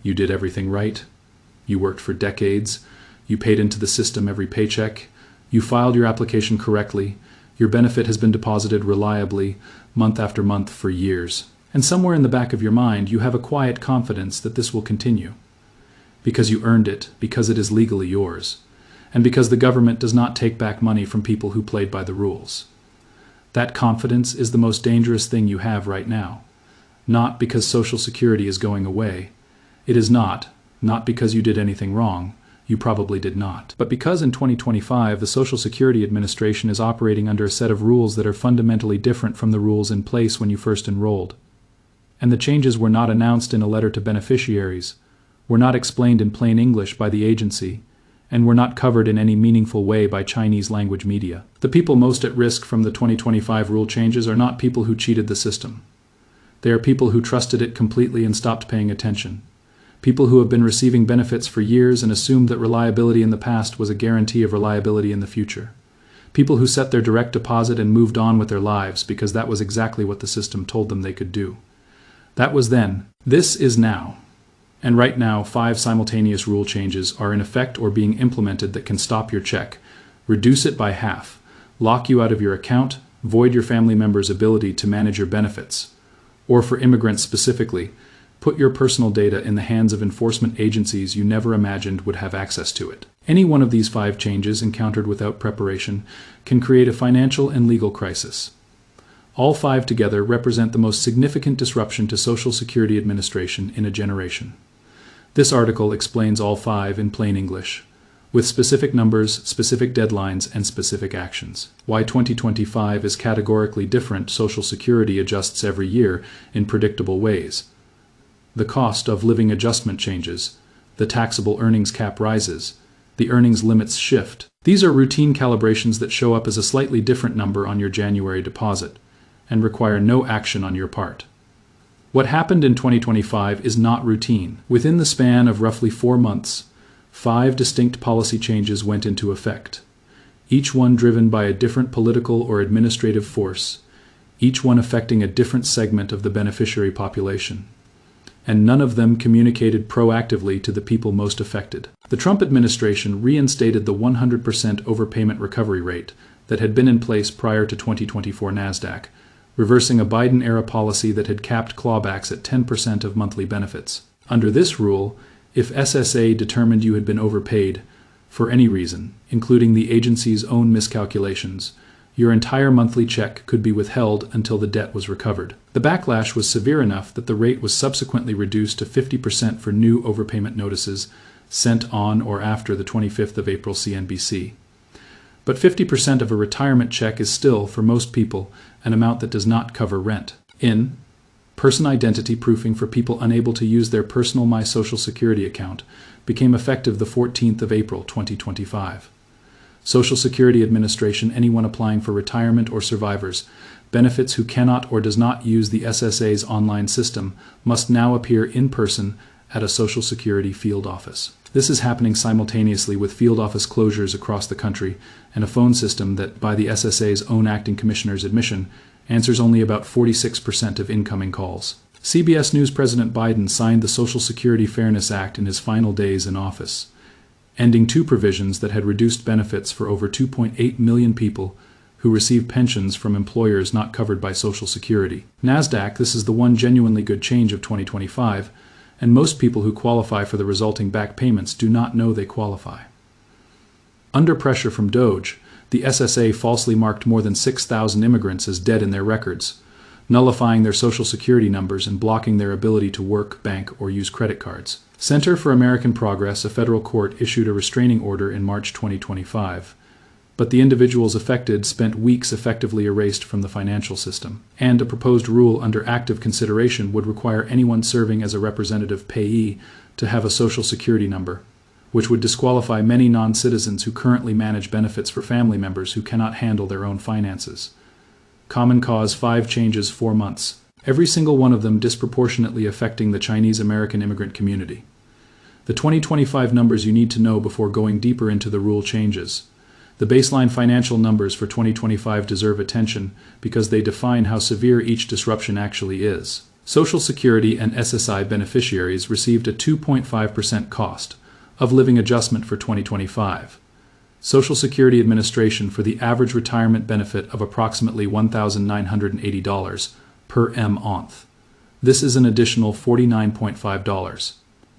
You did everything right. You worked for decades. You paid into the system every paycheck. You filed your application correctly. Your benefit has been deposited reliably, month after month for years. And somewhere in the back of your mind, you have a quiet confidence that this will continue. Because you earned it, because it is legally yours, and because the government does not take back money from people who played by the rules. That confidence is the most dangerous thing you have right now. Not because Social Security is going away. It is not because you did anything wrong. You probably did not. But because in 2025 the Social Security Administration is operating under a set of rules that are fundamentally different from the rules in place when you first enrolled. And the changes were not announced in a letter to beneficiaries, were not explained in plain English by the agency, and were not covered in any meaningful way by Chinese language media. The people most at risk from the 2025 rule changes are not people who cheated the system. They are people who trusted it completely and stopped paying attention. People who have been receiving benefits for years and assumed that reliability in the past was a guarantee of reliability in the future. People who set their direct deposit and moved on with their lives because that was exactly what the system told them they could do. That was then. This is now. And right now, 5 simultaneous rule changes are in effect or being implemented that can stop your check, reduce it by half, lock you out of your account, void your family member's ability to manage your benefits, or for immigrants specifically, put your personal data in the hands of enforcement agencies you never imagined would have access to it. Any one of these 5 changes encountered without preparation can create a financial and legal crisis. All 5 together represent the most significant disruption to Social Security Administration in a generation. This article explains all 5 in plain English, with specific numbers, specific deadlines, and specific actions. Why 2025 is categorically different. Social Security adjusts every year in predictable ways. The cost of living adjustment changes, the taxable earnings cap rises, the earnings limits shift. These are routine calibrations that show up as a slightly different number on your January deposit and require no action on your part. What happened in 2025 is not routine. Within the span of roughly 4 months, 5 distinct policy changes went into effect, each one driven by a different political or administrative force, each one affecting a different segment of the beneficiary population. And none of them communicated proactively to the people most affected. The Trump administration reinstated the 100% overpayment recovery rate that had been in place prior to 2024 NASDAQ, reversing a Biden-era policy that had capped clawbacks at 10% of monthly benefits. Under this rule, if SSA determined you had been overpaid, for any reason, including the agency's own miscalculations, your entire monthly check could be withheld until the debt was recovered. The backlash was severe enough that the rate was subsequently reduced to 50% for new overpayment notices sent on or after the 25th of April CNBC. But 50% of a retirement check is still, for most people, an amount that does not cover rent. Person identity proofing for people unable to use their personal My Social Security account became effective the 14th of April 2025. Social Security Administration, anyone applying for retirement or survivors, benefits who cannot or does not use the SSA's online system must now appear in person at a Social Security field office. This is happening simultaneously with field office closures across the country and a phone system that, by the SSA's own acting commissioner's admission, answers only about 46% of incoming calls. CBS News President Biden signed the Social Security Fairness Act in his final days in office, ending 2 provisions that had reduced benefits for over 2.8 million people who receive pensions from employers not covered by Social Security. NASDAQ, this is the one genuinely good change of 2025, and most people who qualify for the resulting back payments do not know they qualify. Under pressure from DOGE, the SSA falsely marked more than 6,000 immigrants as dead in their records, nullifying their Social Security numbers and blocking their ability to work, bank, or use credit cards. Center for American Progress, a federal court, issued a restraining order in March 2025, but the individuals affected spent weeks effectively erased from the financial system, and a proposed rule under active consideration would require anyone serving as a representative payee to have a Social Security number, which would disqualify many non-citizens who currently manage benefits for family members who cannot handle their own finances. Common Cause 5 changes 4 months, every single one of them disproportionately affecting the Chinese American immigrant community. The 2025 numbers you need to know before going deeper into the rule changes. The baseline financial numbers for 2025 deserve attention because they define how severe each disruption actually is. Social Security and SSI beneficiaries received a 2.5% cost of living adjustment for 2025. Social Security Administration for the average retirement benefit of approximately $1,980 per month. This is an additional $49.5,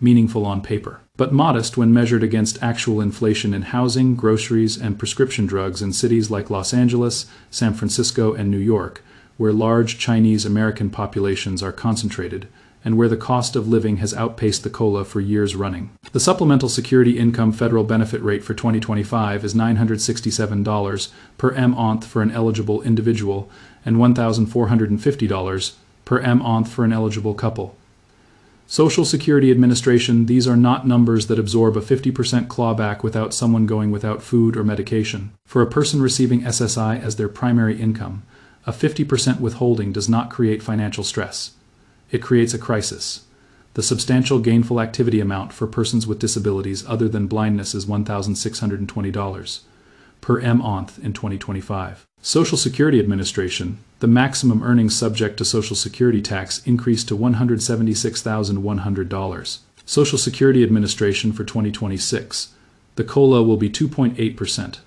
meaningful on paper, but modest when measured against actual inflation in housing, groceries, and prescription drugs in cities like Los Angeles, San Francisco, and New York, where large Chinese American populations are concentrated, and where the cost of living has outpaced the COLA for years running. The Supplemental Security Income federal benefit rate for 2025 is $967 per month for an eligible individual and $1,450 per month for an eligible couple. Social Security Administration, these are not numbers that absorb a 50% clawback without someone going without food or medication. For a person receiving SSI as their primary income, a 50% withholding does not create financial stress. It creates a crisis. The substantial gainful activity amount for persons with disabilities other than blindness is $1,620 per month in 2025. Social Security Administration, the maximum earnings subject to Social Security tax increased to $176,100. Social Security Administration for 2026, the COLA will be 2.8%.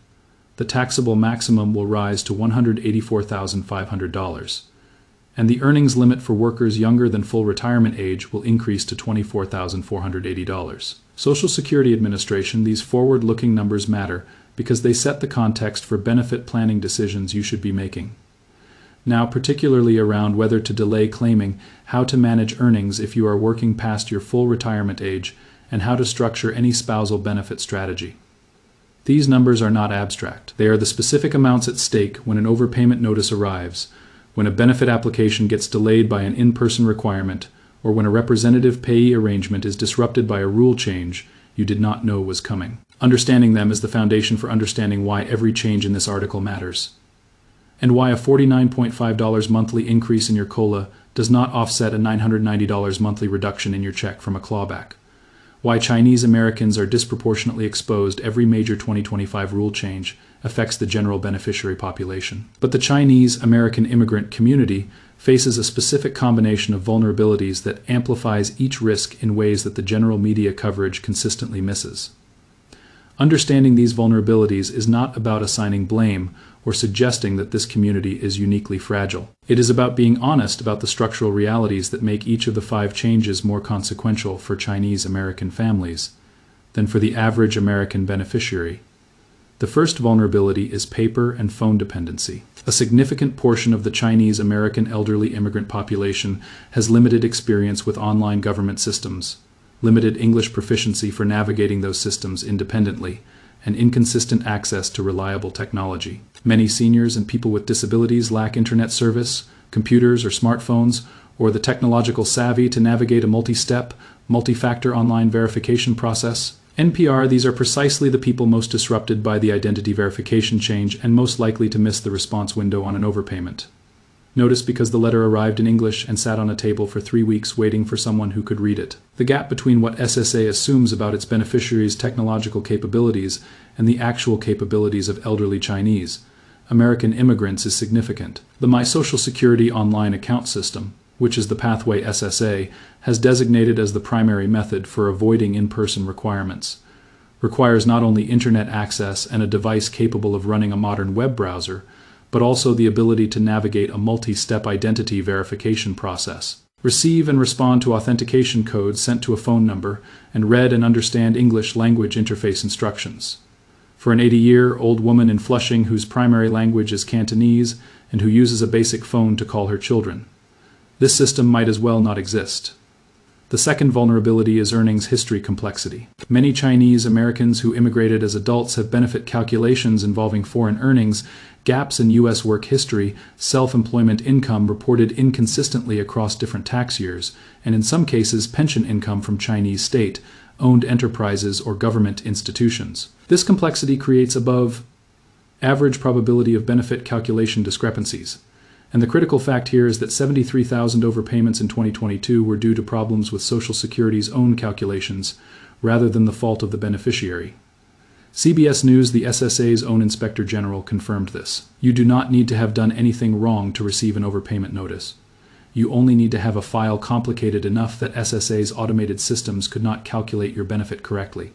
The taxable maximum will rise to $184,500. And the earnings limit for workers younger than full retirement age will increase to $24,480. Social Security Administration, these forward-looking numbers matter because they set the context for benefit planning decisions you should be making. Now, particularly around whether to delay claiming, how to manage earnings if you are working past your full retirement age, and how to structure any spousal benefit strategy. These numbers are not abstract. They are the specific amounts at stake when an overpayment notice arrives, when a benefit application gets delayed by an in-person requirement, or when a representative payee arrangement is disrupted by a rule change you did not know was coming. Understanding them is the foundation for understanding why every change in this article matters, and why a $49.5 monthly increase in your COLA does not offset a $990 monthly reduction in your check from a clawback. Why Chinese Americans are disproportionately exposed every major 2025 rule change affects the general beneficiary population. But the Chinese American immigrant community faces a specific combination of vulnerabilities that amplifies each risk in ways that the general media coverage consistently misses. Understanding these vulnerabilities is not about assigning blame or suggesting that this community is uniquely fragile. It is about being honest about the structural realities that make each of the 5 changes more consequential for Chinese American families than for the average American beneficiary. The first vulnerability is paper and phone dependency. A significant portion of the Chinese American elderly immigrant population has limited experience with online government systems, limited English proficiency for navigating those systems independently, and inconsistent access to reliable technology. Many seniors and people with disabilities lack internet service, computers or smartphones, or the technological savvy to navigate a multi-step, multi-factor online verification process. NPR, these are precisely the people most disrupted by the identity verification change and most likely to miss the response window on an overpayment. Notice because the letter arrived in English and sat on a table for 3 weeks waiting for someone who could read it. The gap between what SSA assumes about its beneficiaries' technological capabilities and the actual capabilities of elderly Chinese American immigrants is significant. The My Social Security online account system, which is the pathway SSA has designated as the primary method for avoiding in-person requirements, requires not only internet access and a device capable of running a modern web browser, but also the ability to navigate a multi-step identity verification process, receive and respond to authentication codes sent to a phone number, and read and understand English language interface instructions. For an 80-year-old woman in Flushing whose primary language is Cantonese and who uses a basic phone to call her children, this system might as well not exist. The second vulnerability is earnings history complexity. Many Chinese Americans who immigrated as adults have benefit calculations involving foreign earnings, gaps in U.S. work history, self-employment income reported inconsistently across different tax years, and in some cases pension income from Chinese state-owned enterprises or government institutions. This complexity creates above average probability of benefit calculation discrepancies. And the critical fact here is that 73,000 overpayments in 2022 were due to problems with Social Security's own calculations, rather than the fault of the beneficiary. CBS News, the SSA's own Inspector General, confirmed this. You do not need to have done anything wrong to receive an overpayment notice. You only need to have a file complicated enough that SSA's automated systems could not calculate your benefit correctly.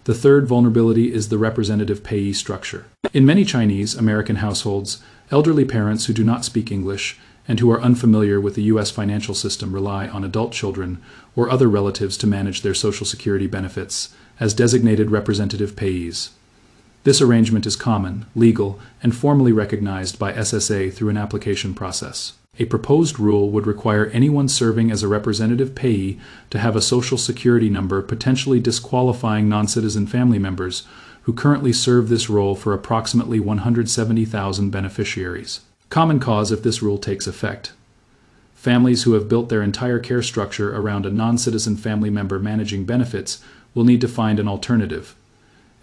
The third vulnerability is the representative payee structure. In many Chinese American households, elderly parents who do not speak English and who are unfamiliar with the U.S. financial system rely on adult children or other relatives to manage their Social Security benefits as designated representative payees. This arrangement is common, legal, and formally recognized by SSA through an application process. A proposed rule would require anyone serving as a representative payee to have a Social Security number, potentially disqualifying non-citizen family members who currently serve this role for approximately 170,000 beneficiaries. Common cause if this rule takes effect. Families who have built their entire care structure around a non-citizen family member managing benefits will need to find an alternative.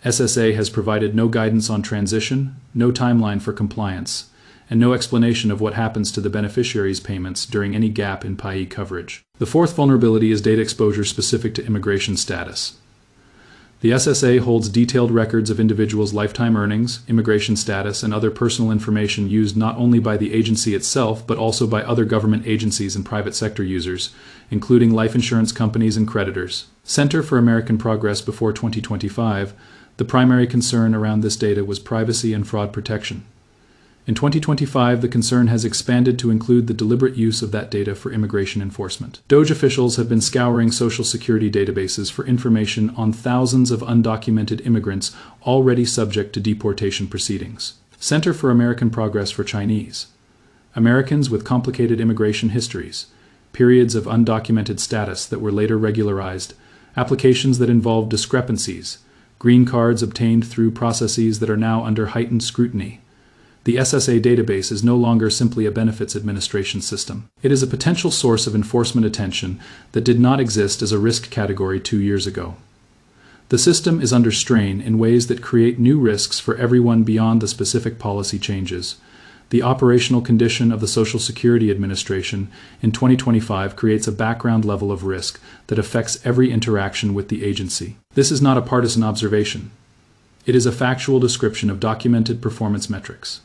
SSA has provided no guidance on transition, no timeline for compliance, and no explanation of what happens to the beneficiary's payments during any gap in payee coverage. The fourth vulnerability is data exposure specific to immigration status. The SSA holds detailed records of individuals' lifetime earnings, immigration status, and other personal information used not only by the agency itself, but also by other government agencies and private sector users, including life insurance companies and creditors. Center for American Progress before 2025, the primary concern around this data was privacy and fraud protection. In 2025, the concern has expanded to include the deliberate use of that data for immigration enforcement. DOGE officials have been scouring Social Security databases for information on thousands of undocumented immigrants already subject to deportation proceedings. Center for American Progress for Chinese. Americans with complicated immigration histories, periods of undocumented status that were later regularized, applications that involved discrepancies, green cards obtained through processes that are now under heightened scrutiny. The SSA database is no longer simply a benefits administration system. It is a potential source of enforcement attention that did not exist as a risk category 2 years ago. The system is under strain in ways that create new risks for everyone beyond the specific policy changes. The operational condition of the Social Security Administration in 2025 creates a background level of risk that affects every interaction with the agency. This is not a partisan observation. It is a factual description of documented performance metrics.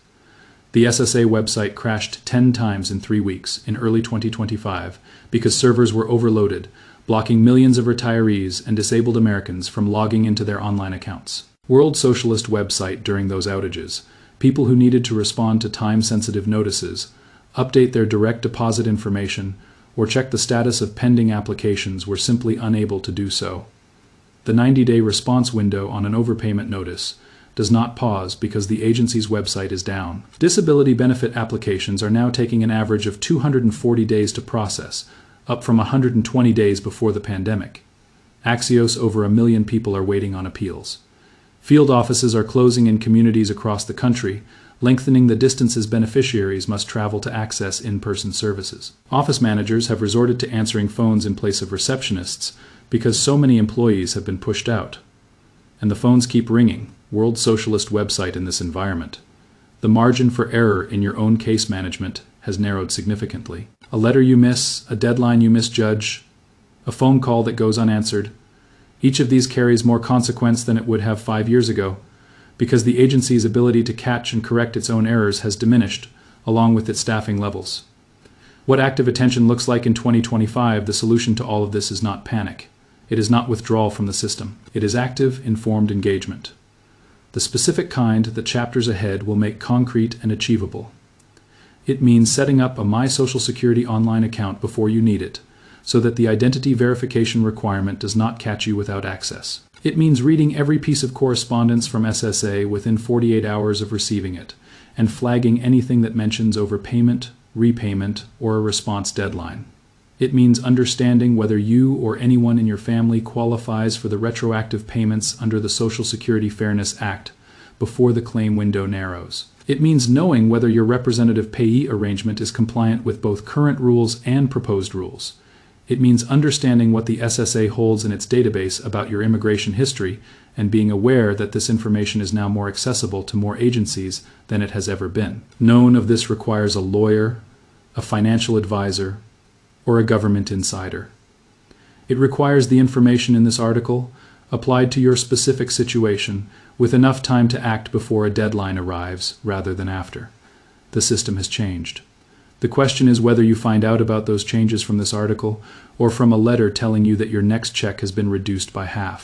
The SSA website crashed 10 times in 3 weeks in early 2025 because servers were overloaded, blocking millions of retirees and disabled Americans from logging into their online accounts. World Socialist website during those outages. People who needed to respond to time-sensitive notices, update their direct deposit information, or check the status of pending applications were simply unable to do so. The 90-day response window on an overpayment notice does not pause because the agency's website is down. Disability benefit applications are now taking an average of 240 days to process, up from 120 days before the pandemic. Axios, over 1 million people are waiting on appeals. Field offices are closing in communities across the country, lengthening the distances beneficiaries must travel to access in-person services. Office managers have resorted to answering phones in place of receptionists because so many employees have been pushed out. And the phones keep ringing. World Socialist website in this environment. The margin for error in your own case management has narrowed significantly. A letter you miss, a deadline you misjudge, a phone call that goes unanswered. Each of these carries more consequence than it would have 5 years ago, because the agency's ability to catch and correct its own errors has diminished, along with its staffing levels. What active attention looks like in 2025, the solution to all of this is not panic. It is not withdrawal from the system. It is active, informed engagement. The specific kind that chapters ahead will make concrete and achievable. It means setting up a My Social Security online account before you need it, so that the identity verification requirement does not catch you without access. It means reading every piece of correspondence from SSA within 48 hours of receiving it, and flagging anything that mentions overpayment, repayment, or a response deadline. It means understanding whether you or anyone in your family qualifies for the retroactive payments under the Social Security Fairness Act before the claim window narrows. It means knowing whether your representative payee arrangement is compliant with both current rules and proposed rules. It means understanding what the SSA holds in its database about your immigration history and being aware that this information is now more accessible to more agencies than it has ever been. Knowing of this requires a lawyer, a financial advisor, or a government insider. It requires the information in this article applied to your specific situation with enough time to act before a deadline arrives rather than after. The system has changed. The question is whether you find out about those changes from this article or from a letter telling you that your next check has been reduced by half.